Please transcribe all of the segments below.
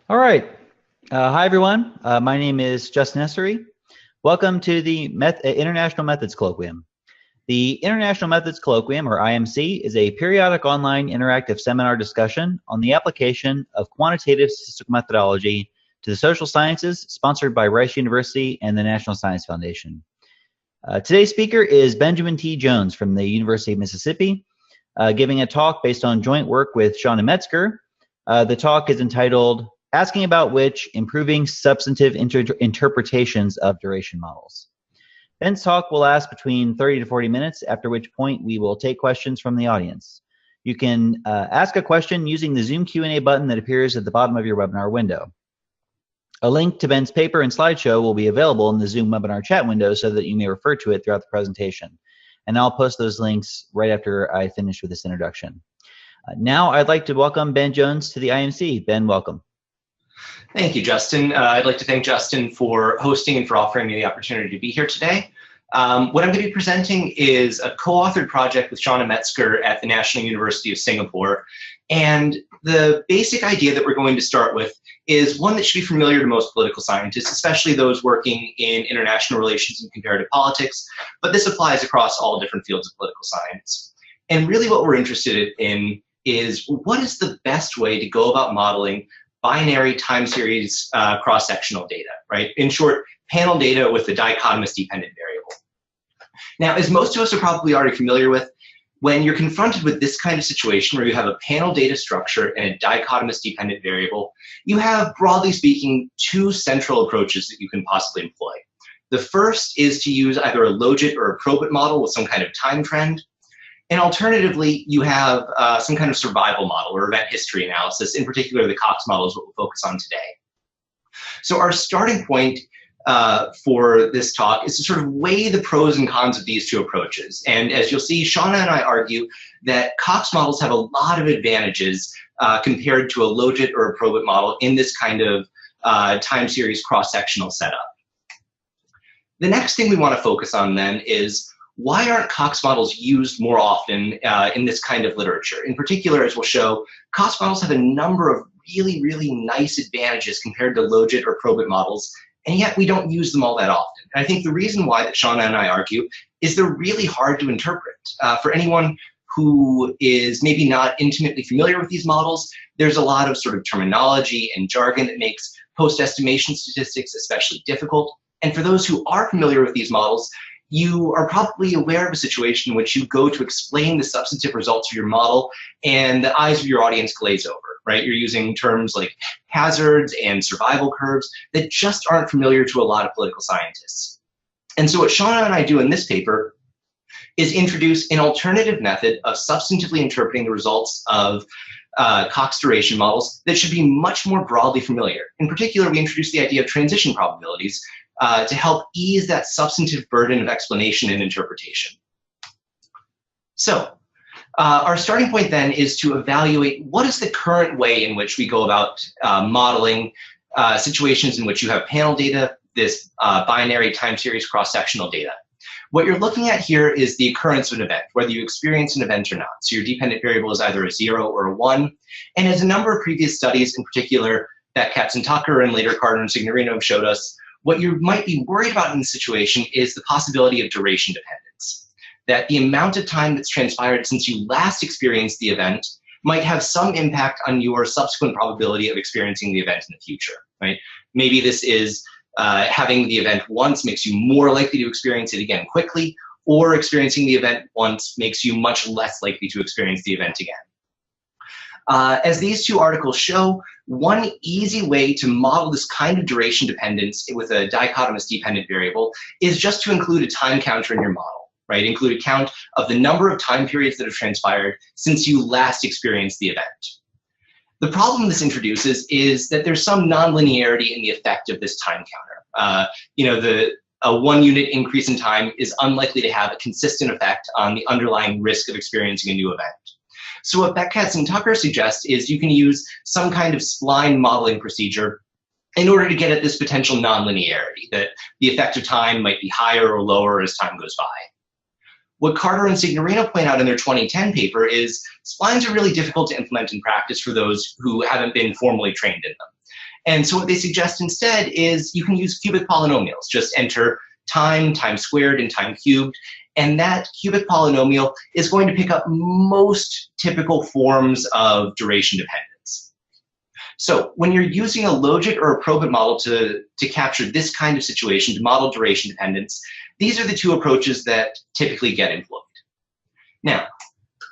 All right. Hi, everyone. My name is Justin Essery. Welcome to the International Methods Colloquium. The International Methods Colloquium, or IMC, is a periodic online interactive seminar discussion on the application of quantitative statistical methodology to the social sciences, sponsored by Rice University and the National Science Foundation. Today's speaker is Benjamin T. Jones from the University of Mississippi, giving a talk based on joint work with Shauna Metzger. The talk is entitled Asking About Which, Improving Substantive Interpretations of Duration Models. Ben's talk will last between 30 to 40 minutes, after which point we will take questions from the audience. You can ask a question using the Zoom Q&A button that appears at the bottom of your webinar window. A link to Ben's paper and slideshow will be available in the Zoom webinar chat window so that you may refer to it throughout the presentation. And I'll post those links right after I finish with this introduction. Now I'd like to welcome Ben Jones to the IMC. Ben, welcome. Thank you, Justin. I'd like to thank Justin for hosting and for offering me the opportunity to be here today. What I'm going to be presenting is a co-authored project with Shauna Metzger at the National University of Singapore. And the basic idea that we're going to start with is one that should be familiar to most political scientists, especially those working in international relations and comparative politics, but this applies across all different fields of political science. And really what we're interested in is what is the best way to go about modeling binary time series cross-sectional data, right? In short, panel data with a dichotomous dependent variable. Now, as most of us are probably already familiar with, when you're confronted with this kind of situation where you have a panel data structure and a dichotomous dependent variable, you have, broadly speaking, two central approaches that you can possibly employ. The first is to use either a logit or a probit model with some kind of time trend. And alternatively, you have some kind of survival model or event history analysis. In particular, the Cox model is what we'll focus on today. So our starting point for this talk is to sort of weigh the pros and cons of these two approaches. And as you'll see, Shauna and I argue that Cox models have a lot of advantages compared to a logit or a probit model in this kind of time series cross-sectional setup. The next thing we want to focus on then is why aren't Cox models used more often in this kind of literature? In particular, as we'll show, Cox models have a number of really nice advantages compared to logit or probit models, and yet we don't use them all that often. And I think the reason why that Shauna and I argue is they're really hard to interpret. For anyone who is maybe not intimately familiar with these models, there's a lot of sort of terminology and jargon that makes post-estimation statistics especially difficult. And for those who are familiar with these models, you are probably aware of a situation in which you go to explain the substantive results of your model and the eyes of your audience glaze over, right? You're using terms like hazards and survival curves that just aren't familiar to a lot of political scientists. And so what Shauna and I do in this paper is introduce an alternative method of substantively interpreting the results of Cox duration models that should be much more broadly familiar. In particular, we introduce the idea of transition probabilities to help ease that substantive burden of explanation and interpretation. So our starting point then is to evaluate what is the current way in which we go about modeling situations in which you have panel data, this binary time series cross-sectional data. What you're looking at here is the occurrence of an event, whether you experience an event or not. So your dependent variable is either a 0 or a 1. And as a number of previous studies, in particular, that Katz-Tucker and later Carter and Signorino have showed us, what you might be worried about in this situation is the possibility of duration dependence. That the amount of time that's transpired since you last experienced the event might have some impact on your subsequent probability of experiencing the event in the future, right? Maybe this is having the event once makes you more likely to experience it again quickly, or experiencing the event once makes you much less likely to experience the event again. As these two articles show, one easy way to model this kind of duration dependence with a dichotomous dependent variable is just to include a time counter in your model, right? Include a count of the number of time periods that have transpired since you last experienced the event. The problem this introduces is that there's some nonlinearity in the effect of this time counter. A 1 unit increase in time is unlikely to have a consistent effect on the underlying risk of experiencing a new event. So what Katz and Tucker suggest is you can use some kind of spline modeling procedure in order to get at this potential nonlinearity, that the effect of time might be higher or lower as time goes by. What Carter and Signorino point out in their 2010 paper is splines are really difficult to implement in practice for those who haven't been formally trained in them. And so what they suggest instead is you can use cubic polynomials. Just enter time, time squared, and time cubed. And that cubic polynomial is going to pick up most typical forms of duration dependence. So when you're using a logit or a probit model to capture this kind of situation, to model duration dependence, these are the two approaches that typically get employed. Now,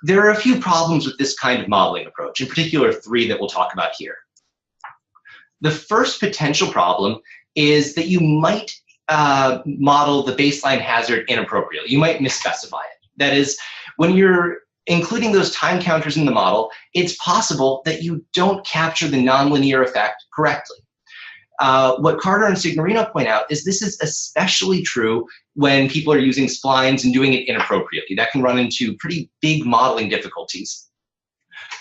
there are a few problems with this kind of modeling approach, in particular 3 that we'll talk about here. The first potential problem is that you might model the baseline hazard inappropriately. You might misspecify it. That is, when you're including those time counters in the model, it's possible that you don't capture the nonlinear effect correctly. What Carter and Signorino point out is this is especially true when people are using splines and doing it inappropriately. That can run into pretty big modeling difficulties.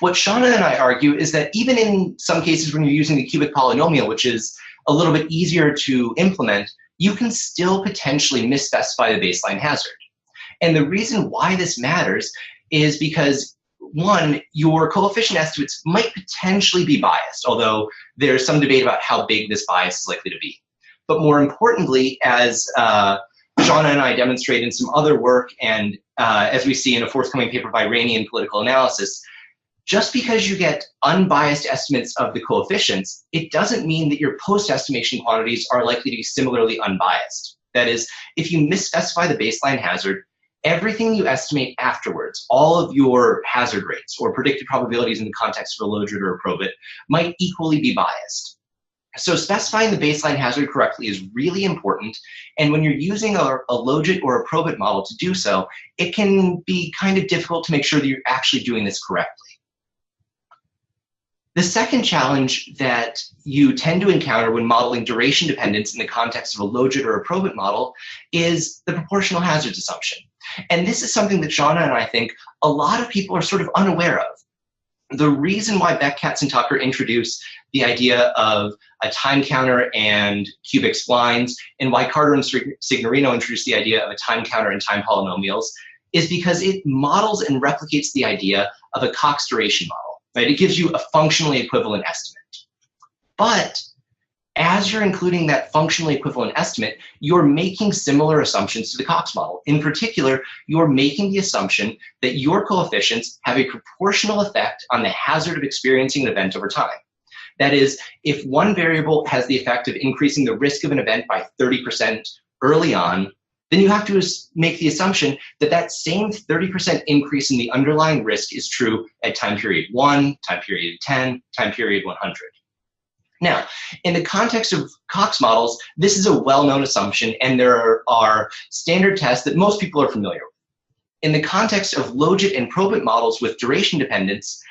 What Shauna and I argue is that even in some cases when you're using the cubic polynomial, which is a little bit easier to implement, you can still potentially misspecify the baseline hazard. And the reason why this matters is because, one, your coefficient estimates might potentially be biased, although there's some debate about how big this bias is likely to be. But more importantly, as Shauna and I demonstrate in some other work, and as we see in a forthcoming paper by Rainey in Political Analysis, just because you get unbiased estimates of the coefficients, it doesn't mean that your post-estimation quantities are likely to be similarly unbiased. That is, if you misspecify the baseline hazard, everything you estimate afterwards, all of your hazard rates or predicted probabilities in the context of a logit or a probit, might equally be biased. So specifying the baseline hazard correctly is really important, and when you're using a logit or a probit model to do so, it can be kind of difficult to make sure that you're actually doing this correctly. The second challenge that you tend to encounter when modeling duration dependence in the context of a logit or a probit model is the proportional hazards assumption. And this is something that Shauna and I think a lot of people are sort of unaware of. The reason why Beck, Katz, and Tucker introduced the idea of a time counter and cubic splines, and why Carter and Signorino introduced the idea of a time counter and time polynomials, is because it models and replicates the idea of a Cox duration model. Right? It gives you a functionally equivalent estimate. But as you're including that functionally equivalent estimate, you're making similar assumptions to the Cox model. In particular, you're making the assumption that your coefficients have a proportional effect on the hazard of experiencing an event over time. That is, if one variable has the effect of increasing the risk of an event by 30% early on, then you have to make the assumption that that same 30% increase in the underlying risk is true at time period 1, time period 10, time period 100. Now, in the context of Cox models, this is a well-known assumption, and there are standard tests that most people are familiar with. In the context of logit and probit models with duration dependence,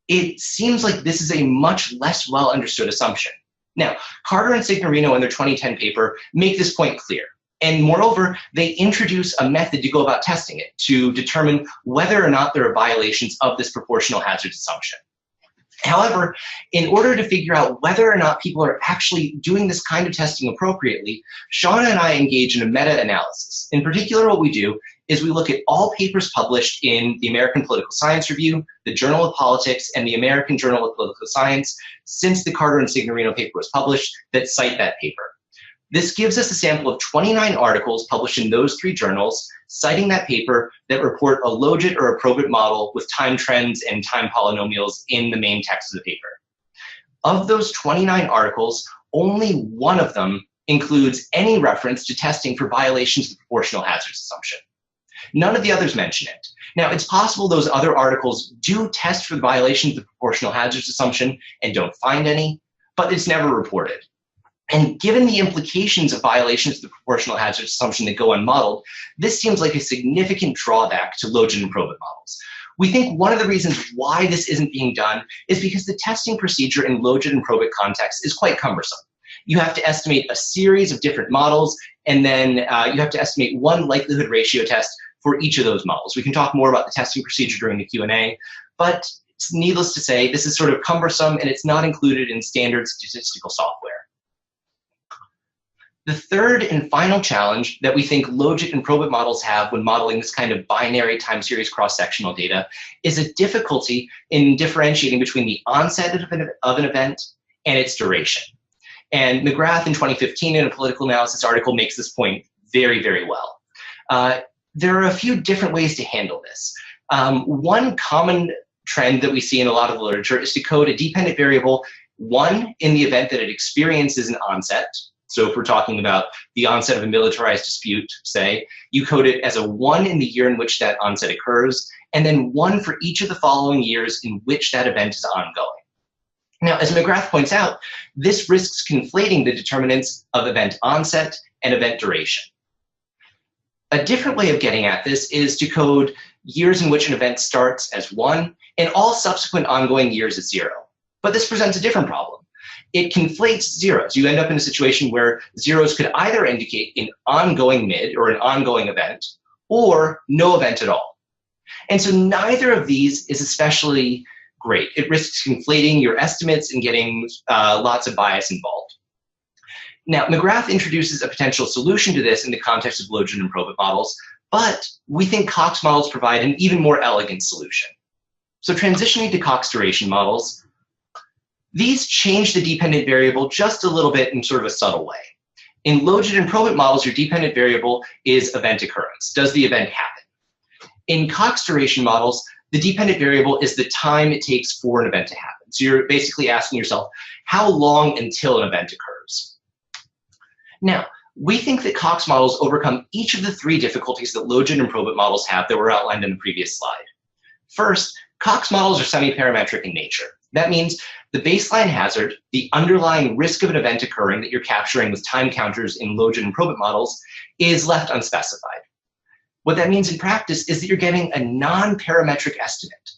it seems like this is a much less well-understood assumption. Now, Carter and Signorino in their 2010 paper make this point clear. And moreover, they introduce a method to go about testing it to determine whether or not there are violations of this proportional hazards assumption. However, in order to figure out whether or not people are actually doing this kind of testing appropriately, Shauna and I engage in a meta-analysis. In particular, what we do is we look at all papers published in the American Political Science Review, the Journal of Politics, and the American Journal of Political Science since the Carter and Signorino paper was published that cite that paper. This gives us a sample of 29 articles published in those 3 journals, citing that paper, that report a logit or a probit model with time trends and time polynomials in the main text of the paper. Of those 29 articles, only one of them includes any reference to testing for violations of the proportional hazards assumption. None of the others mention it. Now, it's possible those other articles do test for the violations of the proportional hazards assumption and don't find any, but it's never reported. And given the implications of violations of the proportional hazards assumption that go unmodeled, this seems like a significant drawback to logit and probit models. We think one of the reasons why this isn't being done is because the testing procedure in logit and probit context is quite cumbersome. You have to estimate a series of different models, and then you have to estimate one likelihood ratio test for each of those models. We can talk more about the testing procedure during the Q&A, but it's needless to say, this is sort of cumbersome, and it's not included in standard statistical software. The third and final challenge that we think logit and probit models have when modeling this kind of binary time series cross-sectional data is a difficulty in differentiating between the onset of an event and its duration. And McGrath in 2015 in a political analysis article makes this point very, very well. There are a few different ways to handle this. One common trend that we see in a lot of the literature is to code a dependent variable, 1, in the event that it experiences an onset. So if we're talking about the onset of a militarized dispute, say, you code it as a 1 in the year in which that onset occurs, and then 1 for each of the following years in which that event is ongoing. Now, as McGrath points out, this risks conflating the determinants of event onset and event duration. A different way of getting at this is to code years in which an event starts as 1 and all subsequent ongoing years as 0. But this presents a different problem. It conflates zeros. You end up in a situation where zeros could either indicate an ongoing mid or an ongoing event, or no event at all. And so neither of these is especially great. It risks conflating your estimates and getting lots of bias involved. Now, McGrath introduces a potential solution to this in the context of logit and probit models, but we think Cox models provide an even more elegant solution. So transitioning to Cox duration models, these change the dependent variable just a little bit in sort of a subtle way. In logit and probit models, your dependent variable is event occurrence. Does the event happen? In Cox duration models, the dependent variable is the time it takes for an event to happen. So you're basically asking yourself, how long until an event occurs? Now, we think that Cox models overcome each of the 3 difficulties that logit and probit models have that were outlined in the previous slide. First, Cox models are semi-parametric in nature. That means the baseline hazard, the underlying risk of an event occurring that you're capturing with time counters in logit and probit models, is left unspecified. What that means in practice is that you're getting a non-parametric estimate.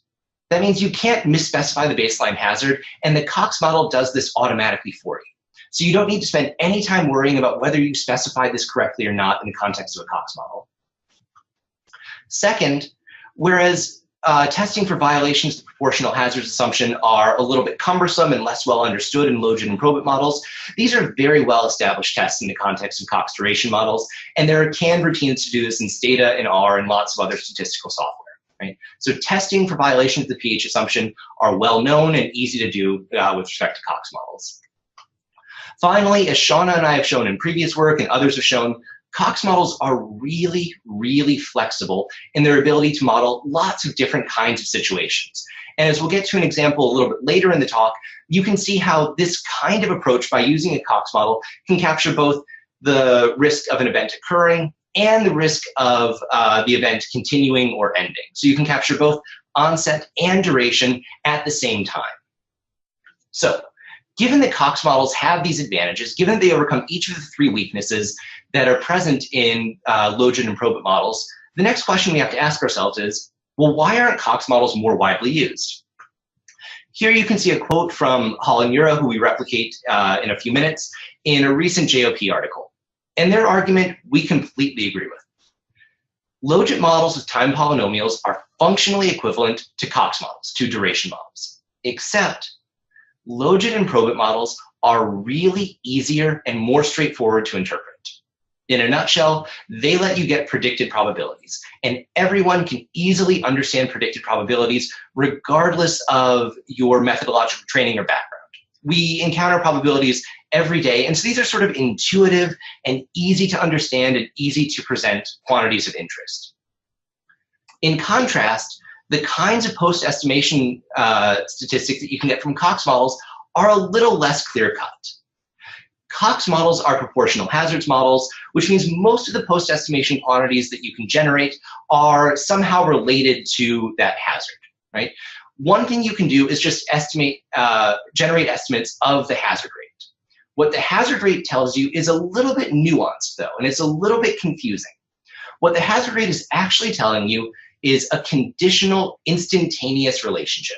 That means you can't misspecify the baseline hazard, and the Cox model does this automatically for you. So you don't need to spend any time worrying about whether you specified this correctly or not in the context of a Cox model. Second, whereas testing for violations of the proportional hazards assumption are a little bit cumbersome and less well understood in logit and probit models, these are very well established tests in the context of Cox duration models, and there are canned routines to do this in Stata and R and lots of other statistical software. Right? So testing for violations of the pH assumption are well known and easy to do with respect to Cox models. Finally, as Shauna and I have shown in previous work and others have shown, Cox models are really, really flexible in their ability to model lots of different kinds of situations. And as we'll get to an example a little bit later in the talk, you can see how this kind of approach by using a Cox model can capture both the risk of an event occurring and the risk of the event continuing or ending. So you can capture both onset and duration at the same time. So, given that Cox models have these advantages, given that they overcome each of the 3 weaknesses that are present in logit and probit models, the next question we have to ask ourselves is, well, why aren't Cox models more widely used? Here you can see a quote from Hall and Ura, who we replicate in a few minutes, in a recent JOP article. And their argument, we completely agree with. Logit models with time polynomials are functionally equivalent to Cox models, to duration models, except logit and probit models are really easier and more straightforward to interpret. In a nutshell, they let you get predicted probabilities, and everyone can easily understand predicted probabilities regardless of your methodological training or background. We encounter probabilities every day, and so these are sort of intuitive and easy to understand and easy to present quantities of interest. In contrast, the kinds of post-estimation statistics that you can get from Cox models are a little less clear-cut. Cox models are proportional hazards models, which means most of the post-estimation quantities that you can generate are somehow related to that hazard, right? One thing you can do is just generate estimates of the hazard rate. What the hazard rate tells you is a little bit nuanced, though, and it's a little bit confusing. What the hazard rate is actually telling you is a conditional instantaneous relationship.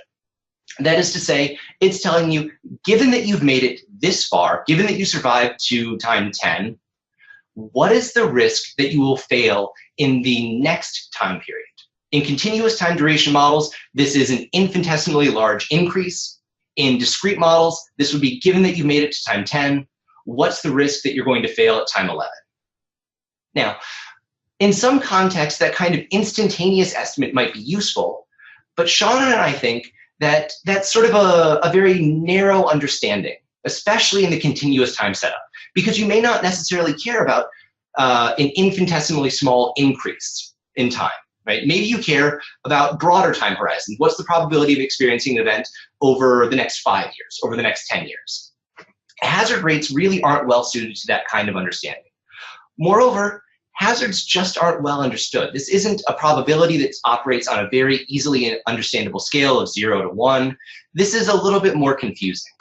That is to say, it's telling you, given that you've made it this far, given that you survived to time 10, what is the risk that you will fail in the next time period? In continuous time duration models, this is an infinitesimally large increase. In discrete models, this would be given that you made it to time 10, what's the risk that you're going to fail at time 11? Now, in some contexts, that kind of instantaneous estimate might be useful, but Shauna and I think that that's sort of a very narrow understanding especially in the continuous time setup, because you may not necessarily care about an infinitesimally small increase in time, right? Maybe you care about broader time horizons. What's the probability of experiencing an event over the next 5 years, over the next 10 years? Hazard rates really aren't well suited to that kind of understanding. Moreover, hazards just aren't well understood. This isn't a probability that operates on a very easily understandable scale of 0 to 1. This is a little bit more confusing.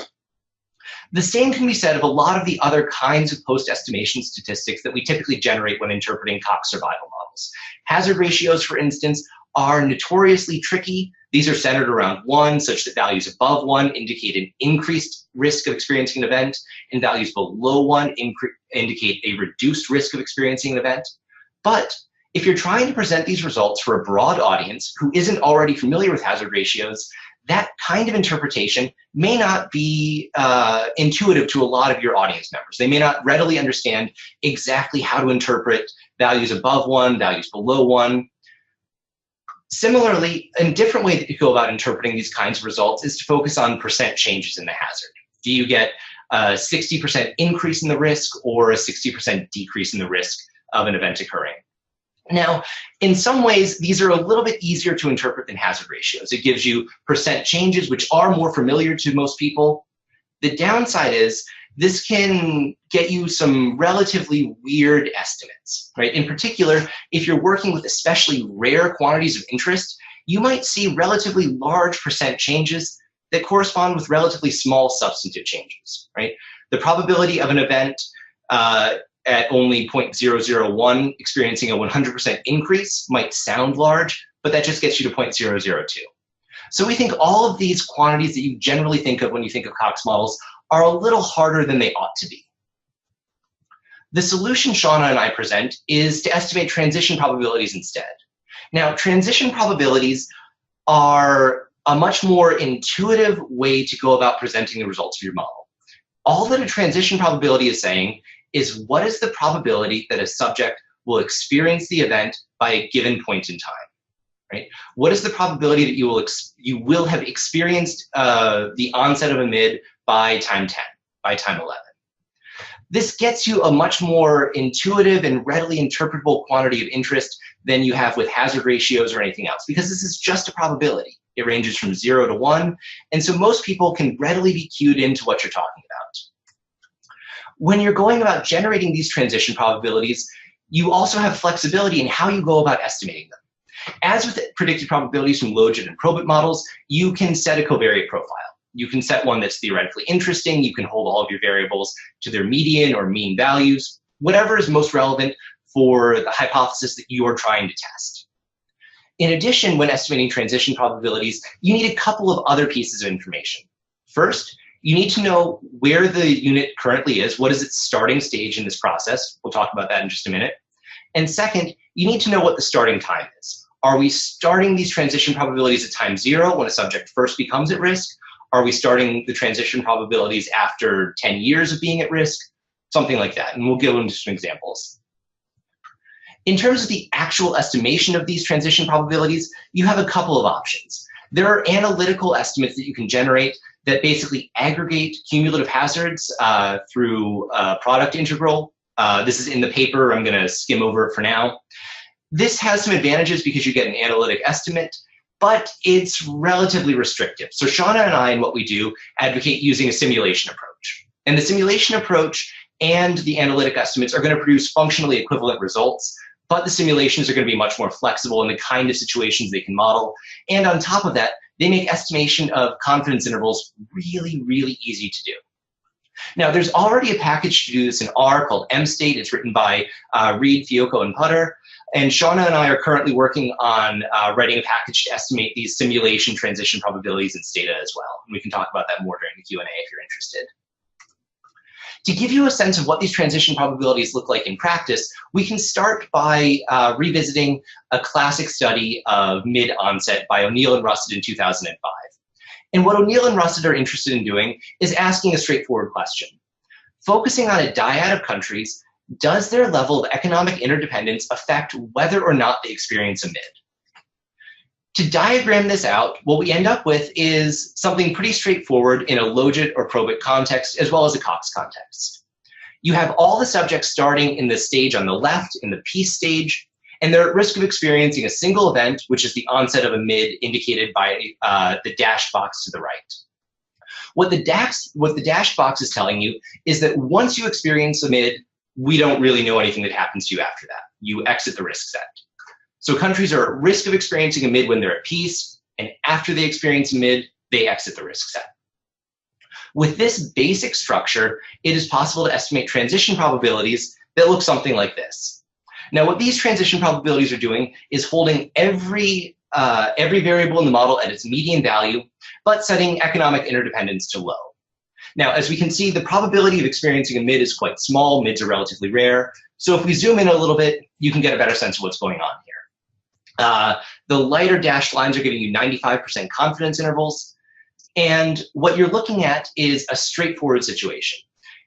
The same can be said of a lot of the other kinds of post-estimation statistics that we typically generate when interpreting Cox survival models. Hazard ratios, for instance, are notoriously tricky. These are centered around 1, such that values above 1 indicate an increased risk of experiencing an event, and values below 1 indicate a reduced risk of experiencing an event. But if you're trying to present these results for a broad audience who isn't already familiar with hazard ratios, that kind of interpretation may not be intuitive to a lot of your audience members. They may not readily understand exactly how to interpret values above 1, values below 1. Similarly, a different way that you go about interpreting these kinds of results is to focus on percent changes in the hazard. Do you get a 60% increase in the risk or a 60% decrease in the risk of an event occurring? Now, in some ways, these are a little bit easier to interpret than hazard ratios. It gives you percent changes, which are more familiar to most people. The downside is this can get you some relatively weird estimates, right? In particular, if you're working with especially rare quantities of interest, you might see relatively large percent changes that correspond with relatively small substantive changes, right? The probability of an event at only 0.001 experiencing a 100% increase might sound large, but that just gets you to 0.002. So we think all of these quantities that you generally think of when you think of Cox models are a little harder than they ought to be. The solution Shauna and I present is to estimate transition probabilities instead. Now, transition probabilities are a much more intuitive way to go about presenting the results of your model. All that a transition probability is saying is what is the probability that a subject will experience the event by a given point in time, right? What is the probability that you will have experienced the onset of a mid by time 10, by time 11? This gets you a much more intuitive and readily interpretable quantity of interest than you have with hazard ratios or anything else, because this is just a probability. It ranges from 0 to 1, and so most people can readily be cued into what you're talking about. When you're going about generating these transition probabilities, you also have flexibility in how you go about estimating them. As with predicted probabilities from logit and probit models, you can set a covariate profile. You can set one that's theoretically interesting. You can hold all of your variables to their median or mean values, whatever is most relevant for the hypothesis that you are trying to test. In addition, when estimating transition probabilities, you need a couple of other pieces of information. First, you need to know where the unit currently is. What is its starting stage in this process? We'll talk about that in just a minute. And second, you need to know what the starting time is. Are we starting these transition probabilities at time 0 when a subject first becomes at risk? Are we starting the transition probabilities after 10 years of being at risk? Something like that, and we'll go into some examples. In terms of the actual estimation of these transition probabilities, you have a couple of options. There are analytical estimates that you can generate that basically aggregate cumulative hazards through a product integral. This is in the paper. I'm going to skim over it for now. This has some advantages because you get an analytic estimate, but it's relatively restrictive. So Shauna and I, in what we do, advocate using a simulation approach. And the simulation approach and the analytic estimates are going to produce functionally equivalent results, but the simulations are going to be much more flexible in the kind of situations they can model. And on top of that, they make estimation of confidence intervals really, really easy to do. Now, there's already a package to do this in R called MState. It's written by Reed, Fiocco, and Putter. And Shauna and I are currently working on writing a package to estimate these simulation transition probabilities in Stata as well. And we can talk about that more during the Q&A if you're interested. To give you a sense of what these transition probabilities look like in practice, we can start by revisiting a classic study of mid-onset by O'Neill and Rusted in 2005. And what O'Neill and Rusted are interested in doing is asking a straightforward question. Focusing on a dyad of countries, does their level of economic interdependence affect whether or not they experience a mid? To diagram this out, what we end up with is something pretty straightforward in a logit or probit context, as well as a Cox context. You have all the subjects starting in the stage on the left, in the piece stage, and they're at risk of experiencing a single event, which is the onset of a mid indicated by the dashed box to the right. What the dashed box is telling you is that once you experience a mid, we don't really know anything that happens to you after that. You exit the risk set. So countries are at risk of experiencing a mid when they're at peace, and after they experience a mid, they exit the risk set. With this basic structure, it is possible to estimate transition probabilities that look something like this. Now, what these transition probabilities are doing is holding every variable in the model at its median value, but setting economic interdependence to low. Now, as we can see, the probability of experiencing a mid is quite small. Mids are relatively rare. So if we zoom in a little bit, you can get a better sense of what's going on here. The lighter dashed lines are giving you 95% confidence intervals. And what you're looking at is a straightforward situation.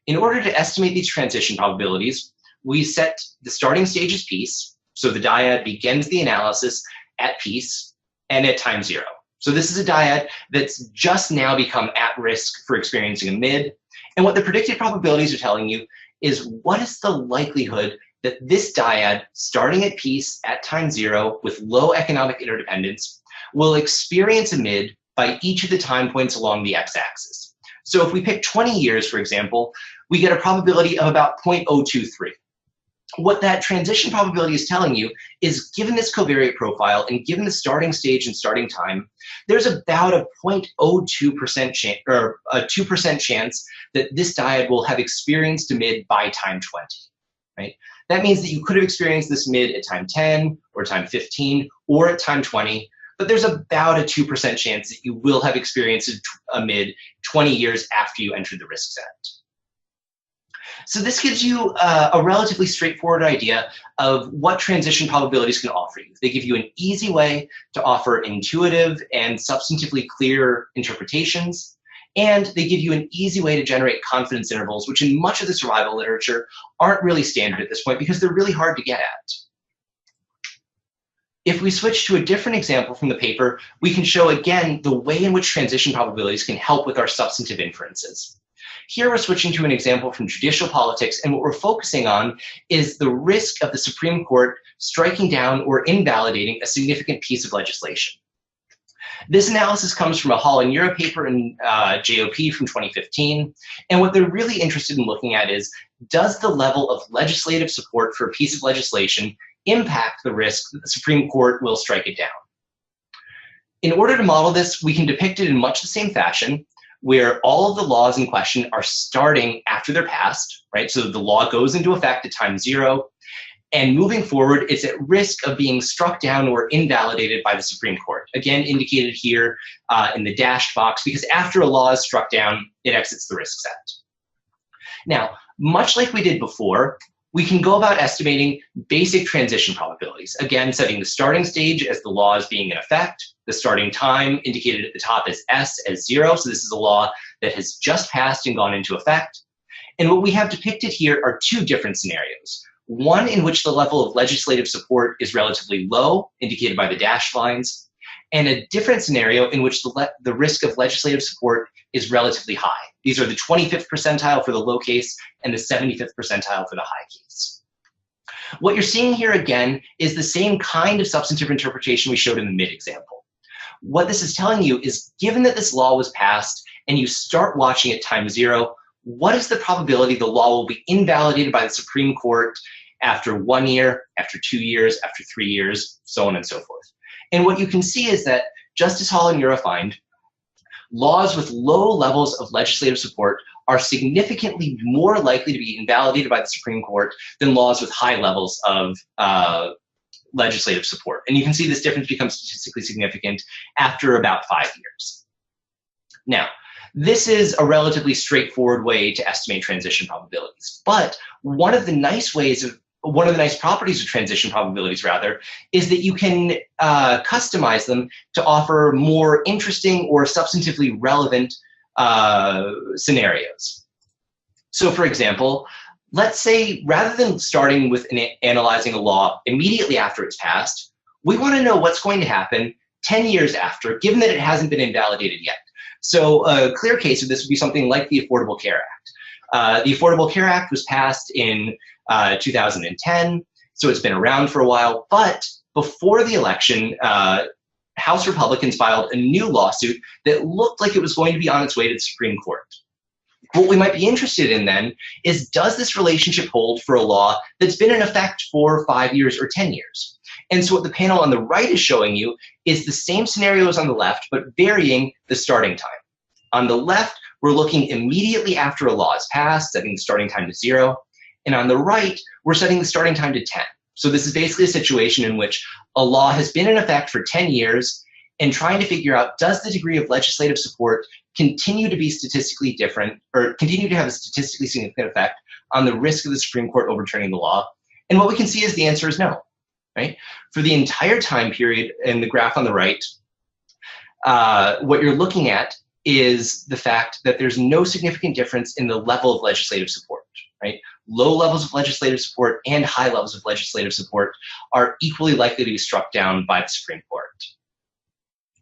In order to estimate these transition probabilities, we set the starting stage as peace. So the dyad begins the analysis at peace and at time 0. So this is a dyad that's just now become at risk for experiencing a mid. And what the predicted probabilities are telling you is what is the likelihood that this dyad, starting at peace at time 0 with low economic interdependence, will experience a mid by each of the time points along the x-axis. So if we pick 20 years, for example, we get a probability of about 0.023. What that transition probability is telling you is, given this covariate profile and given the starting stage and starting time, there's about a 0.02% chance, or a 2% chance that this dyad will have experienced a mid by time 20, right? That means that you could have experienced this mid at time 10 or time 15 or at time 20, but there's about a 2% chance that you will have experienced a mid 20 years after you entered the risk set. So this gives you a relatively straightforward idea of what transition probabilities can offer you. They give you an easy way to offer intuitive and substantively clear interpretations, and they give you an easy way to generate confidence intervals, which in much of the survival literature aren't really standard at this point because they're really hard to get at. If we switch to a different example from the paper, we can show again the way in which transition probabilities can help with our substantive inferences. Here we're switching to an example from judicial politics, and what we're focusing on is the risk of the Supreme Court striking down or invalidating a significant piece of legislation. This analysis comes from a Hall and Europe paper in JOP from 2015, and what they're really interested in looking at is, does the level of legislative support for a piece of legislation impact the risk that the Supreme Court will strike it down? In order to model this, we can depict it in much the same fashion, where all of the laws in question are starting after they're passed, right? So the law goes into effect at time 0, and moving forward, it's at risk of being struck down or invalidated by the Supreme Court. Again, indicated here in the dashed box, because after a law is struck down, it exits the risk set. Now, much like we did before, we can go about estimating basic transition probabilities. Again, setting the starting stage as the law is being in effect, the starting time indicated at the top as S as 0. So this is a law that has just passed and gone into effect. And what we have depicted here are two different scenarios. One in which the level of legislative support is relatively low, indicated by the dashed lines, and a different scenario in which the risk of legislative support is relatively high. These are the 25th percentile for the low case and the 75th percentile for the high case. What you're seeing here again is the same kind of substantive interpretation we showed in the mid example. What this is telling you is, given that this law was passed and you start watching at time 0, what is the probability the law will be invalidated by the Supreme Court after 1 year, after 2 years, after 3 years, so on and so forth? And what you can see is that, just as Hall and Euro find, laws with low levels of legislative support are significantly more likely to be invalidated by the Supreme Court than laws with high levels of legislative support. And you can see this difference becomes statistically significant after about 5 years. Now, this is a relatively straightforward way to estimate transition probabilities. But one of the nice properties of transition probabilities, rather, is that you can customize them to offer more interesting or substantively relevant scenarios. So, for example, let's say rather than starting with analyzing a law immediately after it's passed, we want to know what's going to happen 10 years after, given that it hasn't been invalidated yet. So a clear case of this would be something like the Affordable Care Act. The Affordable Care Act was passed in 2010, so it's been around for a while, but before the election, House Republicans filed a new lawsuit that looked like it was going to be on its way to the Supreme Court. What we might be interested in then is, does this relationship hold for a law that's been in effect for 5 years or 10 years? And so what the panel on the right is showing you is the same scenarios on the left, but varying the starting time. On the left, we're looking immediately after a law is passed, setting the starting time to 0. And on the right, we're setting the starting time to 10. So this is basically a situation in which a law has been in effect for 10 years and trying to figure out, does the degree of legislative support continue to be statistically different, or continue to have a statistically significant effect on the risk of the Supreme Court overturning the law? And what we can see is the answer is no, right? For the entire time period in the graph on the right, what you're looking at is the fact that there's no significant difference in the level of legislative support, right? Low levels of legislative support and high levels of legislative support are equally likely to be struck down by the Supreme Court.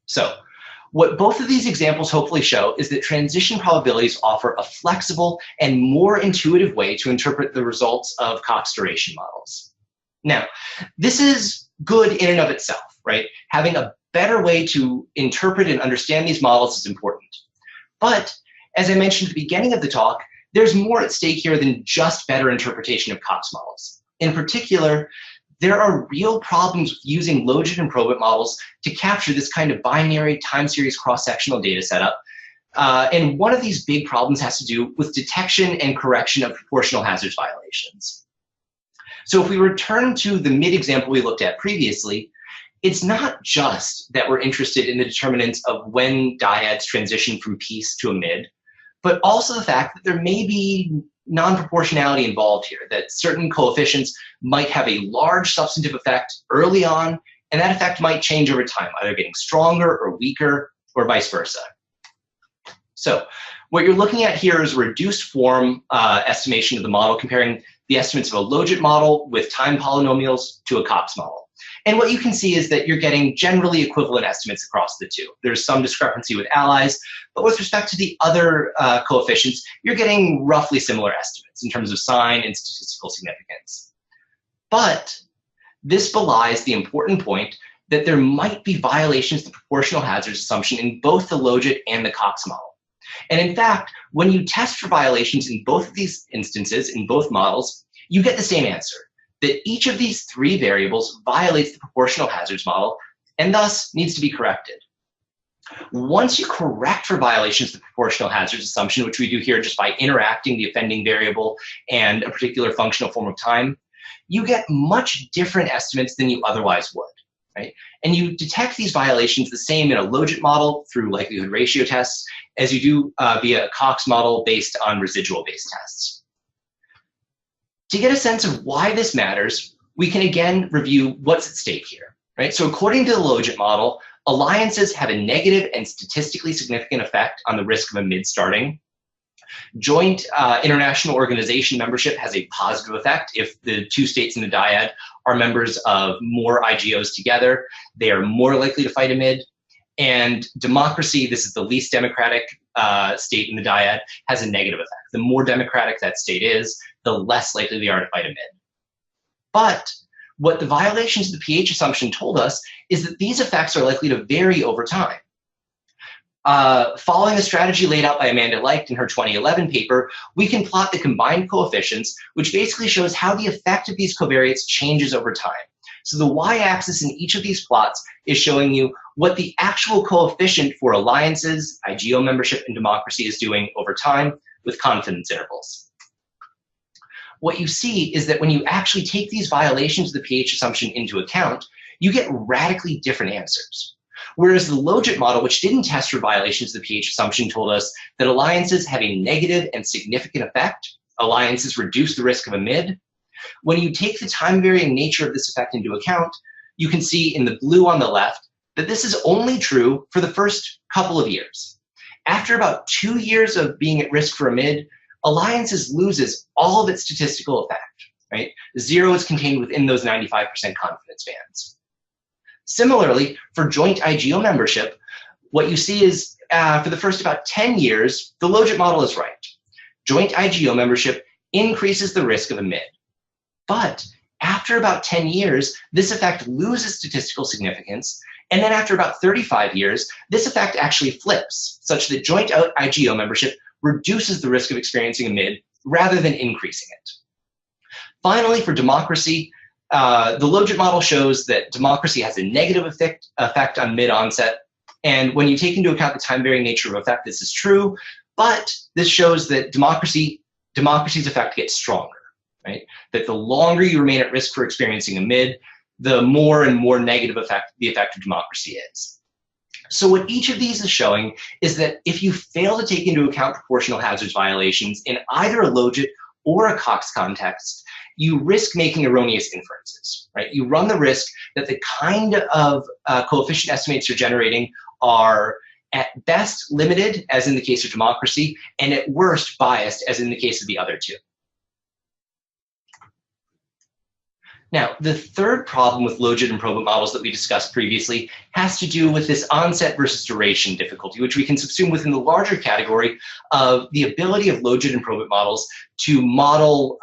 So what both of these examples hopefully show is that transition probabilities offer a flexible and more intuitive way to interpret the results of Cox duration models. Now, this is good in and of itself, right? Having a better way to interpret and understand these models is important. But as I mentioned at the beginning of the talk, there's more at stake here than just better interpretation of Cox models. In particular, there are real problems with using logit and probit models to capture this kind of binary time series cross-sectional data setup. And one of these big problems has to do with detection and correction of proportional hazards violations. So if we return to the mid example we looked at previously, it's not just that we're interested in the determinants of when dyads transition from piece to a mid, but also the fact that there may be non-proportionality involved here, that certain coefficients might have a large substantive effect early on, and that effect might change over time, either getting stronger or weaker, or vice versa. So what you're looking at here is a reduced form estimation of the model, comparing the estimates of a logit model with time polynomials to a Cox model. And what you can see is that you're getting generally equivalent estimates across the two. There's some discrepancy with allies, but with respect to the other coefficients, you're getting roughly similar estimates in terms of sign and statistical significance. But this belies the important point that there might be violations of the proportional hazards assumption in both the logit and the Cox model. And in fact, when you test for violations in both of these instances, in both models, you get the same answer, that each of these three variables violates the proportional hazards model and thus needs to be corrected. Once you correct for violations of the proportional hazards assumption, which we do here just by interacting the offending variable and a particular functional form of time, you get much different estimates than you otherwise would, right? And you detect these violations the same in a logit model through likelihood ratio tests as you do via a Cox model based on residual-based tests. To get a sense of why this matters, we can again review what's at stake here, right? So according to the logit model, alliances have a negative and statistically significant effect on the risk of a mid starting. Joint international organization membership has a positive effect. If the two states in the dyad are members of more IGOs together, they are more likely to fight a mid. And democracy, this is the least democratic state in the dyad, has a negative effect. The more democratic that state is, the less likely they are to fight a mid. But what the violations of the pH assumption told us is that these effects are likely to vary over time. Following a strategy laid out by Amanda Leicht in her 2011 paper, we can plot the combined coefficients, which basically shows how the effect of these covariates changes over time. So the y-axis in each of these plots is showing you what the actual coefficient for alliances, IGO membership, and democracy is doing over time with confidence intervals. What you see is that when you actually take these violations of the pH assumption into account, you get radically different answers. Whereas the logit model, which didn't test for violations of the pH assumption, told us that alliances have a negative and significant effect. Alliances reduce the risk of a mid. When you take the time-varying nature of this effect into account, you can see in the blue on the left that this is only true for the first couple of years. After about 2 years of being at risk for a mid, alliances loses all of its statistical effect, right? 0 is contained within those 95% confidence bands. Similarly, for joint IGO membership, what you see is for the first about 10 years, the logit model is right. Joint IGO membership increases the risk of a MID. But after about 10 years, this effect loses statistical significance. And then after about 35 years, this effect actually flips, such that joint IGO membership reduces the risk of experiencing a MID rather than increasing it. Finally, for democracy, the logit model shows that democracy has a negative effect on MID onset. And when you take into account the time-varying nature of effect, this is true. But this shows that democracy's effect gets stronger, right? That the longer you remain at risk for experiencing a MID, the more and more negative effect the effect of democracy is. So what each of these is showing is that if you fail to take into account proportional hazards violations in either a logit or a Cox context, you risk making erroneous inferences, right? You run the risk that the kind of coefficient estimates you're generating are at best limited, as in the case of democracy, and at worst biased, as in the case of the other two. Now, the third problem with logit and probit models that we discussed previously has to do with this onset versus duration difficulty, which we can subsume within the larger category of the ability of logit and probit models to model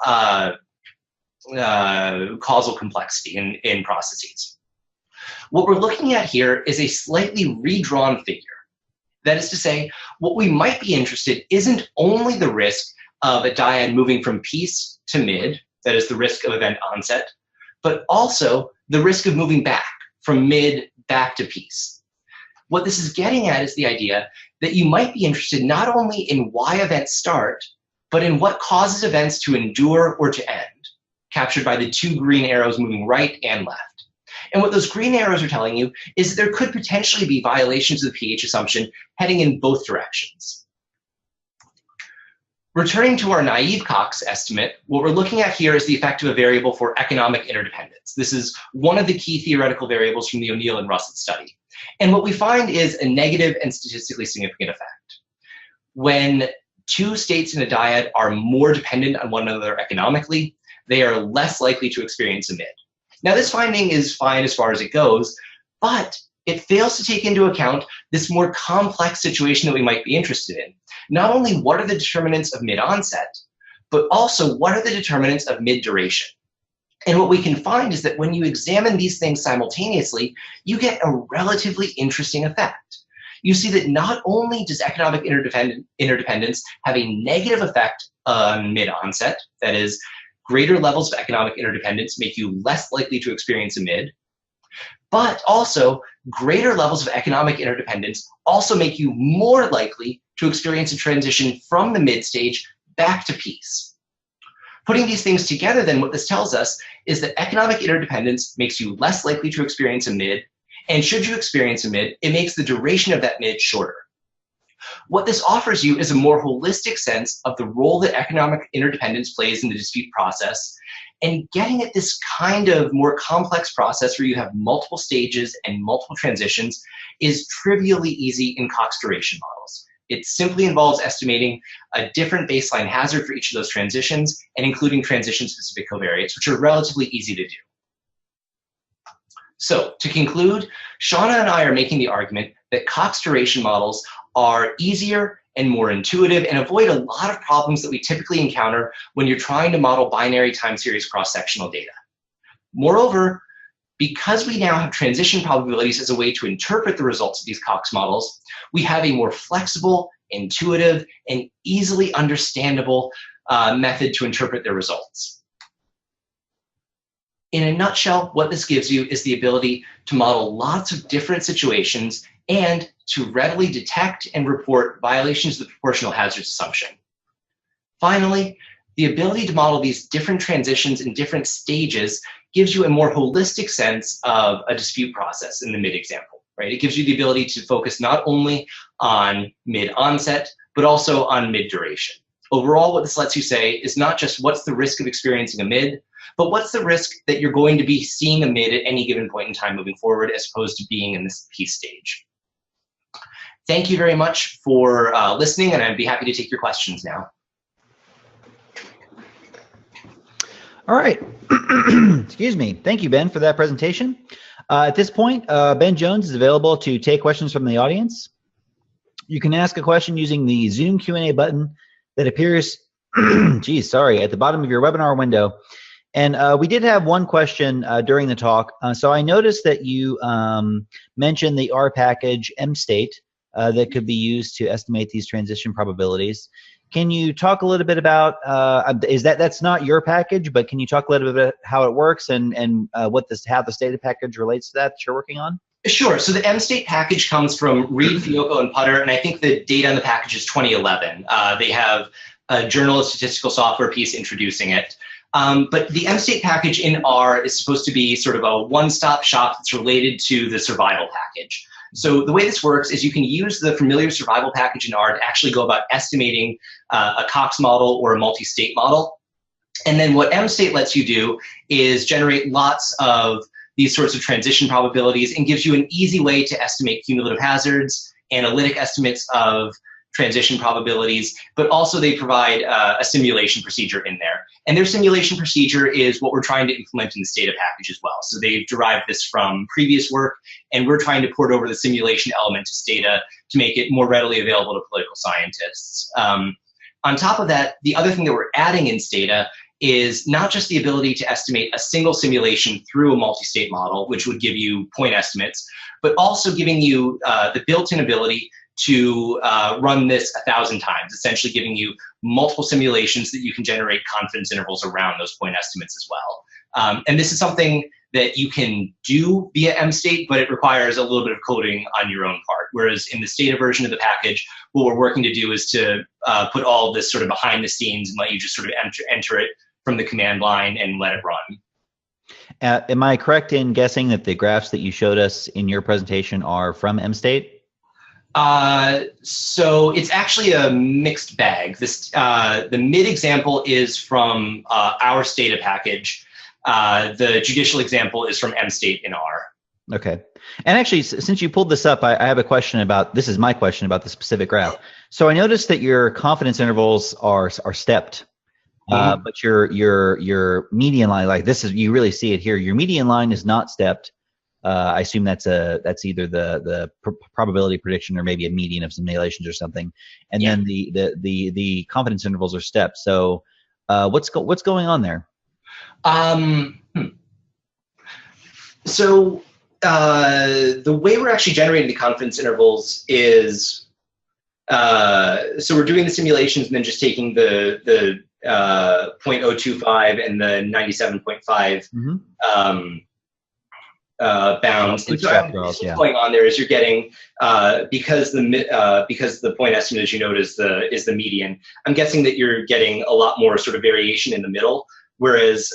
causal complexity in processes. What we're looking at here is a slightly redrawn figure. That is to say, what we might be interested isn't only the risk of a dyad moving from piece to mid, that is the risk of event onset, but also the risk of moving back from mid back to piece. What this is getting at is the idea that you might be interested not only in why events start, but in what causes events to endure or to end, captured by the two green arrows moving right and left. And what those green arrows are telling you is that there could potentially be violations of the pH assumption heading in both directions. Returning to our naive Cox estimate, what we're looking at here is the effect of a variable for economic interdependence. This is one of the key theoretical variables from the O'Neill and Russett study. And what we find is a negative and statistically significant effect. When two states in a dyad are more dependent on one another economically, they are less likely to experience a MID. Now, this finding is fine as far as it goes, but it fails to take into account this more complex situation that we might be interested in. Not only what are the determinants of mid-onset, but also what are the determinants of mid-duration. And what we can find is that when you examine these things simultaneously, you get a relatively interesting effect. You see that not only does economic interdependence have a negative effect on mid-onset, that is, greater levels of economic interdependence make you less likely to experience a MID, but also greater levels of economic interdependence also make you more likely to experience a transition from the mid stage back to peace. Putting these things together, then, what this tells us is that economic interdependence makes you less likely to experience a MID, and should you experience a MID, it makes the duration of that MID shorter. What this offers you is a more holistic sense of the role that economic interdependence plays in the dispute process, and getting at this kind of more complex process where you have multiple stages and multiple transitions is trivially easy in Cox duration models. It simply involves estimating a different baseline hazard for each of those transitions and including transition-specific covariates, which are relatively easy to do. So, to conclude, Shauna and I are making the argument that Cox duration models are easier and more intuitive and avoid a lot of problems that we typically encounter when you're trying to model binary time series cross-sectional data. Moreover, because we now have transition probabilities as a way to interpret the results of these Cox models, we have a more flexible, intuitive, and easily understandable method to interpret their results. In a nutshell, what this gives you is the ability to model lots of different situations and to readily detect and report violations of the proportional hazards assumption. Finally, the ability to model these different transitions in different stages gives you a more holistic sense of a dispute process in the mid example, right? It gives you the ability to focus not only on mid onset, but also on mid duration. Overall, what this lets you say is not just what's the risk of experiencing a mid, but what's the risk that you're going to be seeing a mid at any given point in time moving forward as opposed to being in this piece stage. Thank you very much for listening, and I'd be happy to take your questions now. All right. Excuse me. Thank you, Ben, for that presentation. At this point, Ben Jones is available to take questions from the audience. You can ask a question using the Zoom Q&A button that appears, at the bottom of your webinar window. And we did have one question during the talk. So I noticed that you mentioned the R package MState that could be used to estimate these transition probabilities. Can you talk a little bit about, that's not your package, but can you talk a little bit about how it works and how the Stata package relates to that you're working on? Sure. So the MState package comes from Reed, Fiocco, and Putter, and I think the data on the package is 2011. They have a Journal of Statistical Software piece introducing it. But the MState package in R is supposed to be sort of a one-stop shop that's related to the survival package. So the way this works is you can use the familiar survival package in R to actually go about estimating a Cox model or a multi-state model. And then what MState lets you do is generate lots of these sorts of transition probabilities and gives you an easy way to estimate cumulative hazards, analytic estimates of transition probabilities, but also they provide a simulation procedure in there. And their simulation procedure is what we're trying to implement in the Stata package as well. So they've derived this from previous work, and we're trying to port over the simulation element to Stata to make it more readily available to political scientists. On top of that, the other thing that we're adding in Stata is not just the ability to estimate a single simulation through a multi-state model, which would give you point estimates, but also giving you the built-in ability to run this 1,000 times, essentially giving you multiple simulations that you can generate confidence intervals around those point estimates as well. And this is something that you can do via MState, but it requires a little bit of coding on your own part. Whereas in the Stata version of the package, what we're working to do is to put all of this sort of behind the scenes and let you just sort of enter it from the command line and let it run. Am I correct in guessing that the graphs that you showed us in your presentation are from MState? So it's actually a mixed bag. The mid example is from our Stata package. The judicial example is from MState in R. Okay. And actually, since you pulled this up, I have a question about, this is my question about the specific graph. So I noticed that your confidence intervals are stepped. But your median line, like this is, you really see it here. Your median line is not stepped. I assume that's either the probability prediction or maybe a median of simulations or something. And then the confidence intervals are stepped. So what's going on there? So the way we're actually generating the confidence intervals is so we're doing the simulations and then just taking the 0.025 and the 97.5 bounds. And so what's going on there is you're getting because the point estimate, as you note, is the median. I'm guessing that you're getting a lot more sort of variation in the middle, whereas.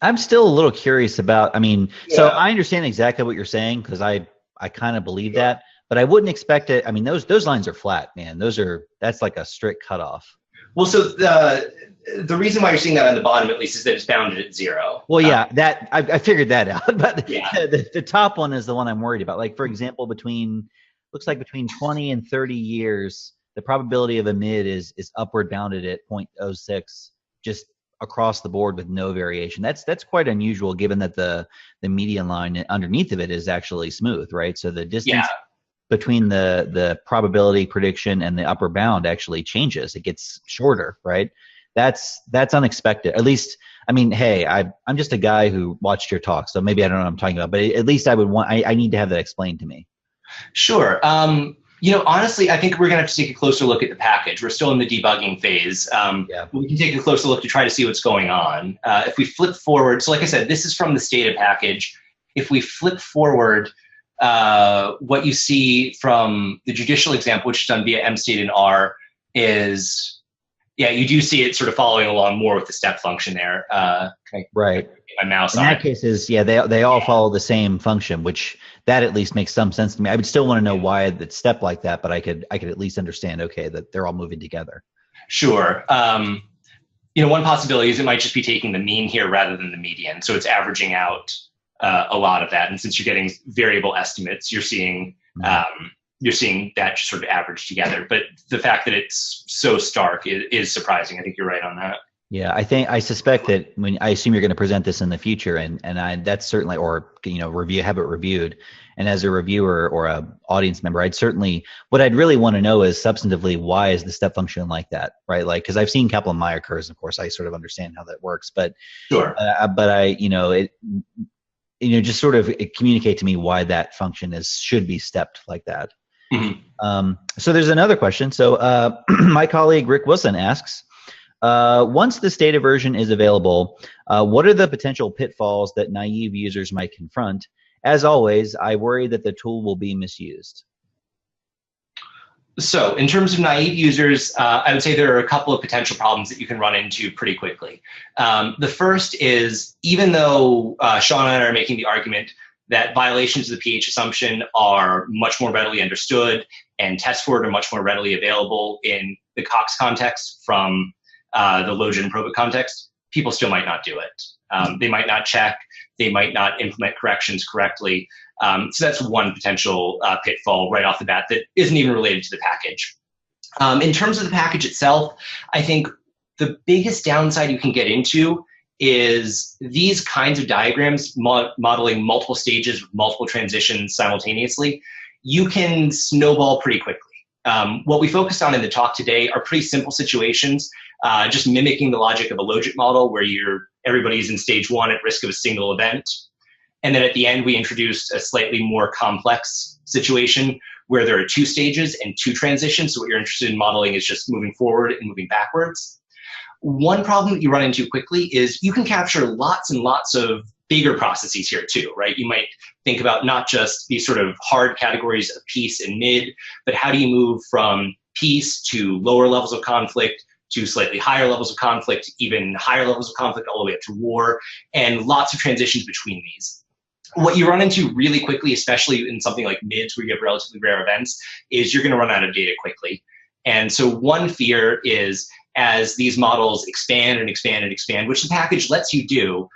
I'm still a little curious about. I mean, so I understand exactly what you're saying because I kind of believe that. But I wouldn't expect it. I mean, those lines are flat, man. That's like a strict cutoff. Well, so the reason why you're seeing that on the bottom, at least, is that it's bounded at 0. Well, yeah, that I figured that out. But the top one is the one I'm worried about. Like, for example, looks like between 20 and 30 years, the probability of a mid is upward bounded at 0.06, just across the board with no variation. That's quite unusual, given that the median line underneath of it is actually smooth, right? So the distance between the probability prediction and the upper bound actually changes. It gets shorter, right? That's unexpected. At least, I mean, hey, I'm just a guy who watched your talk, so maybe I don't know what I'm talking about, but at least I need to have that explained to me. Sure. Honestly, I think we're going to have to take a closer look at the package. We're still in the debugging phase. We can take a closer look to try to see what's going on. If we flip forward, so like I said, this is from the Stata package. If we flip forward, what you see from the judicial example, which is done via MState in R, is, you do see it sort of following along more with the step function there. Right. My mouse in that case is, they all follow the same function, which that at least makes some sense to me. I would still want to know why it's stepped like that, but I could at least understand, okay, that they're all moving together. Sure. One possibility is it might just be taking the mean here rather than the median. So it's averaging out a lot of that. And since you're getting variable estimates, you're seeing that sort of average together. But the fact that it's so stark is surprising. I think you're right on that. Yeah, I suspect that when I assume you're going to present this in the future, and that's certainly, or have it reviewed, and as a reviewer or a audience member, what I'd really want to know is substantively, why is the step function like that, right? Like, because I've seen Kaplan-Meier curves, of course, I sort of understand how that works, but Sure. just sort of communicate to me why that function should be stepped like that. So there's another question. So my colleague Rick Wilson asks, once this data version is available, what are the potential pitfalls that naive users might confront? As always, I worry that the tool will be misused. So in terms of naive users, I would say there are a couple of potential problems that you can run into pretty quickly. The first is, even though Sean and I are making the argument that violations of the pH assumption are much more readily understood and tests for it are much more readily available in the Cox context from the Logit and Probit context, people still might not do it. They might not check, they might not implement corrections correctly. So that's one potential pitfall right off the bat that isn't even related to the package. In terms of the package itself, I think the biggest downside you can get into is these kinds of diagrams modeling multiple stages with multiple transitions simultaneously. You can snowball pretty quickly. What we focused on in the talk today are pretty simple situations, just mimicking the logic of a Logit model where everybody's in stage one at risk of a single event. And then at the end, we introduced a slightly more complex situation where there are two stages and two transitions. So what you're interested in modeling is just moving forward and moving backwards. One problem that you run into quickly is you can capture lots and lots of bigger processes here too, right? You might think about not just these sort of hard categories of peace and mid, but how do you move from peace to lower levels of conflict, to slightly higher levels of conflict, even higher levels of conflict, all the way up to war, and lots of transitions between these. What you run into really quickly, especially in something like mids where you have relatively rare events, is you're going to run out of data quickly. And so one fear is, as these models expand and expand and expand, which the package lets you do,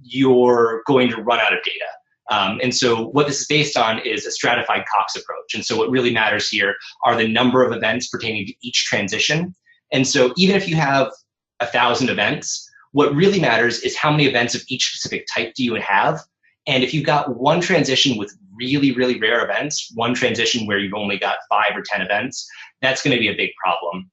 you're going to run out of data. And so what this is based on is a stratified Cox approach. And so what really matters here are the number of events pertaining to each transition. And so even if you have 1,000 events, what really matters is how many events of each specific type do you have. And if you've got one transition with really, really rare events, one transition where you've only got 5 or 10 events, that's going to be a big problem.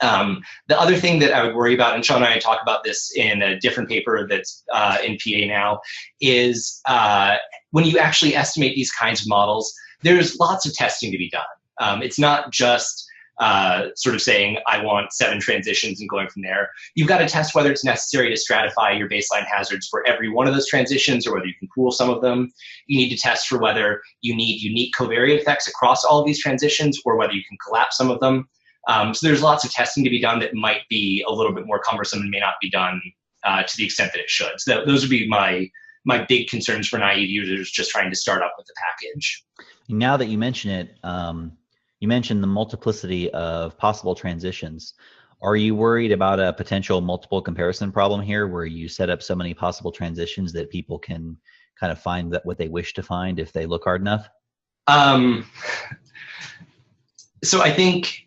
The other thing that I would worry about, and Sean and I talk about this in a different paper that's in PA now, is when you actually estimate these kinds of models, there's lots of testing to be done. It's not just sort of saying, I want 7 transitions and going from there. You've got to test whether it's necessary to stratify your baseline hazards for every one of those transitions or whether you can pool some of them. You need to test for whether you need unique covariate effects across all of these transitions or whether you can collapse some of them. So there's lots of testing to be done that might be a little bit more cumbersome and may not be done to the extent that it should. So those would be my big concerns for naive users just trying to start up with the package. Now that you mention it, you mentioned the multiplicity of possible transitions. Are you worried about a potential multiple comparison problem here where you set up so many possible transitions that people can kind of find what they wish to find if they look hard enough? So I think,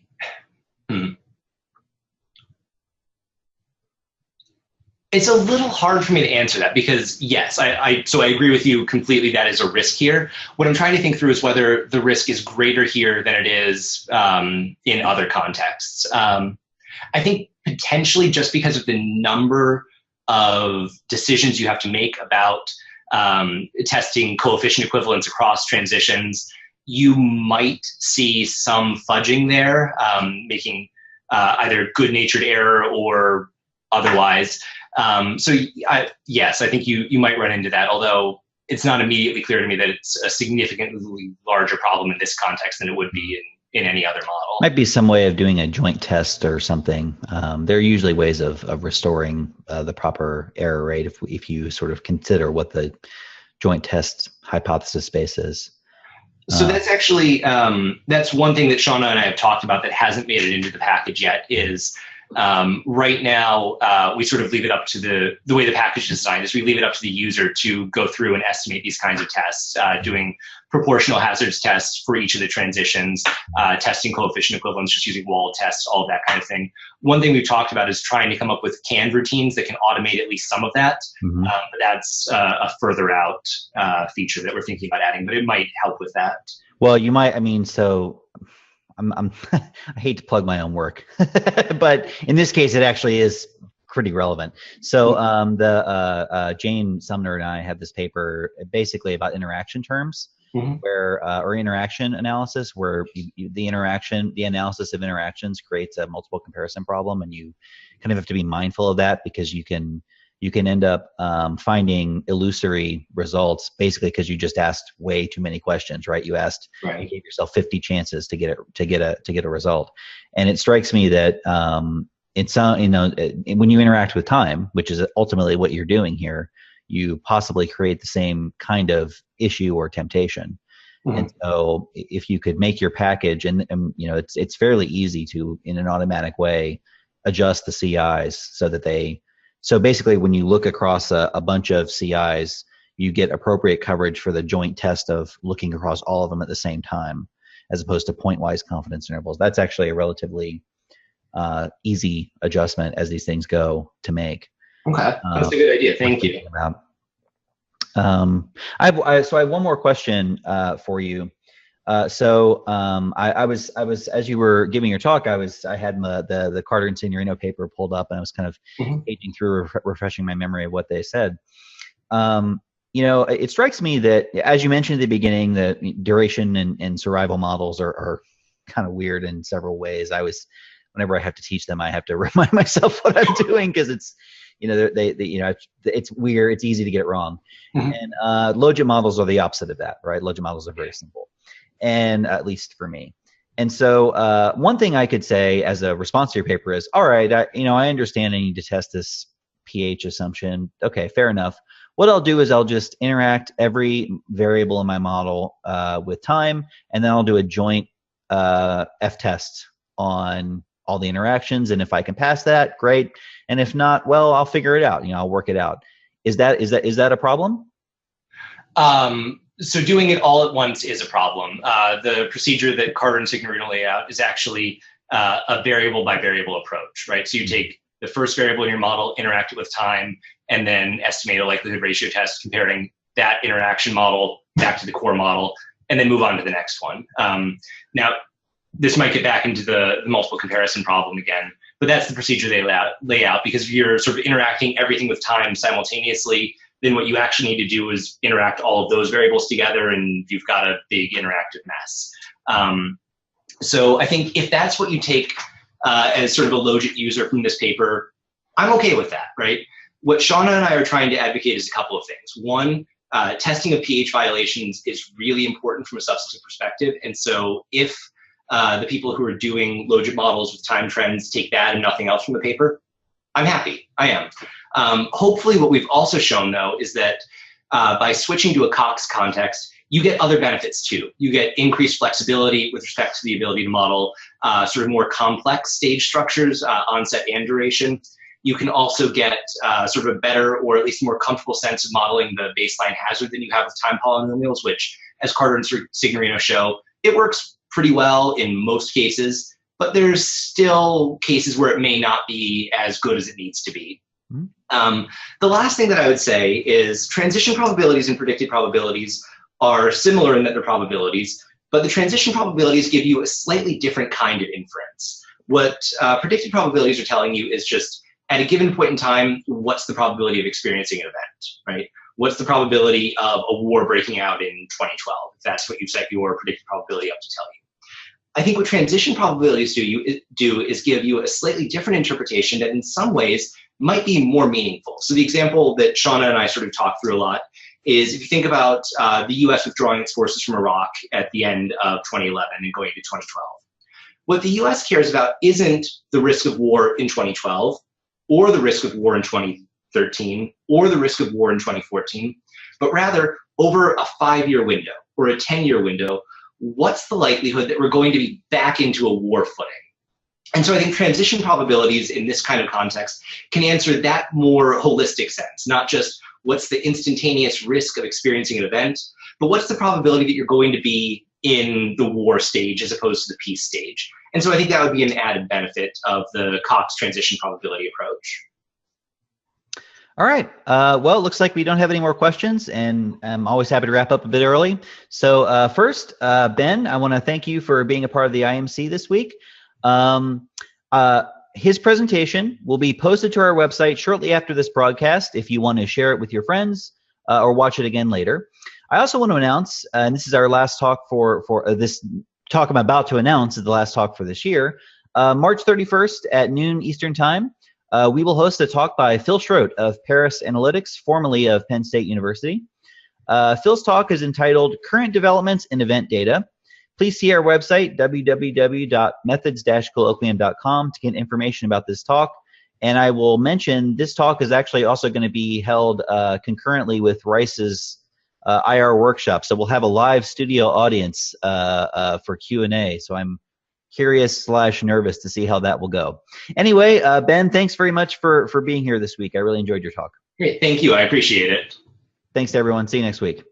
it's a little hard for me to answer that because yes, so I agree with you completely. That is a risk here. What I'm trying to think through is whether the risk is greater here than it is in other contexts. I think potentially just because of the number of decisions you have to make about testing coefficient equivalence across transitions, you might see some fudging there, making either good-natured error or otherwise. Yes, I think you might run into that, although it's not immediately clear to me that it's a significantly larger problem in this context than it would be in any other model. Might be some way of doing a joint test or something. There are usually ways of restoring the proper error rate if you sort of consider what the joint test hypothesis space is. So that's actually, that's one thing that Shauna and I have talked about that hasn't made it into the package yet is Right now, we sort of leave it up to the way the package is designed is we leave it up to the user to go through and estimate these kinds of tests, doing proportional hazards tests for each of the transitions, testing coefficient equivalents, just using wall tests, all of that kind of thing. One thing we've talked about is trying to come up with canned routines that can automate at least some of that. But that's a further out feature that we're thinking about adding, but it might help with that. Well, you might, I mean, so I'm I hate to plug my own work, but in this case, it actually is pretty relevant. So Jane Sumner and I have this paper basically about interaction terms, where or interaction analysis, where the analysis of interactions creates a multiple comparison problem, and you kind of have to be mindful of that because you can end up finding illusory results basically because you just asked way too many questions, right? You gave yourself 50 chances to get a result. And it strikes me that when you interact with time, which is ultimately what you're doing here, you possibly create the same kind of issue or temptation. And so if you could make your package, and it's fairly easy to, in an automatic way, adjust the CIs so basically, when you look across a bunch of CIs, you get appropriate coverage for the joint test of looking across all of them at the same time, as opposed to point-wise confidence intervals. That's actually a relatively easy adjustment as these things go to make. Okay, that's a good idea. Thank you. I have one more question for you. I was as you were giving your talk, I had the Carter and Signorino paper pulled up, and I was kind of paging through, refreshing my memory of what they said. It strikes me that, as you mentioned at the beginning, that duration and survival models are kind of weird in several ways. Whenever I have to teach them, I have to remind myself what I'm doing because it's weird. It's easy to get it wrong. And logit models are the opposite of that, right? Logit models are very simple. And at least for me. And so one thing I could say as a response to your paper is, all right, I understand I need to test this pH assumption. Okay, fair enough. What I'll do is I'll just interact every variable in my model with time, and then I'll do a joint F-test on all the interactions. And if I can pass that, great. And if not, well, I'll figure it out. I'll work it out. Is that a problem? So doing it all at once is a problem. The procedure that Carter and Signorino lay out is actually a variable by variable approach, right? So you take the first variable in your model, interact it with time, and then estimate a likelihood ratio test comparing that interaction model back to the core model, and then move on to the next one. Now, this might get back into the multiple comparison problem again, but that's the procedure they lay out because if you're sort of interacting everything with time simultaneously, then what you actually need to do is interact all of those variables together, and you've got a big interactive mess. So I think if that's what you take as sort of a logit user from this paper, I'm okay with that, right? What Shauna and I are trying to advocate is a couple of things. One, testing of pH violations is really important from a substantive perspective, and so if the people who are doing logit models with time trends take that and nothing else from the paper, I'm happy. I am. Hopefully what we've also shown, though, is that by switching to a Cox context, you get other benefits, too. You get increased flexibility with respect to the ability to model sort of more complex stage structures, onset and duration. You can also get sort of a better or at least more comfortable sense of modeling the baseline hazard than you have with time polynomials, which, as Carter and Signorino show, it works pretty well in most cases, but there's still cases where it may not be as good as it needs to be. The last thing that I would say is transition probabilities and predicted probabilities are similar in that they're probabilities, but the transition probabilities give you a slightly different kind of inference. What predicted probabilities are telling you is just at a given point in time, what's the probability of experiencing an event, right? What's the probability of a war breaking out in 2012, if that's what you set your predicted probability up to tell you. I think what transition probabilities do is give you a slightly different interpretation that in some ways might be more meaningful. So the example that Shauna and I sort of talked through a lot is if you think about the US withdrawing its forces from Iraq at the end of 2011 and going into 2012. What the US cares about isn't the risk of war in 2012 or the risk of war in 2013 or the risk of war in 2014, but rather over a 5-year window or a 10-year window, what's the likelihood that we're going to be back into a war footing? And so I think transition probabilities in this kind of context can answer that more holistic sense, not just what's the instantaneous risk of experiencing an event, but what's the probability that you're going to be in the war stage as opposed to the peace stage. And so I think that would be an added benefit of the Cox transition probability approach. All right. Well, it looks like we don't have any more questions, and I'm always happy to wrap up a bit early. So first, Ben, I want to thank you for being a part of the IMC this week. His presentation will be posted to our website shortly after this broadcast if you want to share it with your friends or watch it again later. I also want to announce, and this is our last talk for this talk I'm about to announce is the last talk for this year, March 31st at noon Eastern Time. We will host a talk by Phil Schrodt of Paris Analytics, formerly of Penn State University. Phil's talk is entitled Current Developments in Event Data. Please see our website, www.methods-colloquium.com, to get information about this talk. And I will mention this talk is actually also going to be held concurrently with Rice's IR workshop. So we'll have a live studio audience for Q&A. So I'm curious/nervous to see how that will go. Anyway, Ben, thanks very much for being here this week. I really enjoyed your talk. Great, thank you. I appreciate it. Thanks to everyone. See you next week.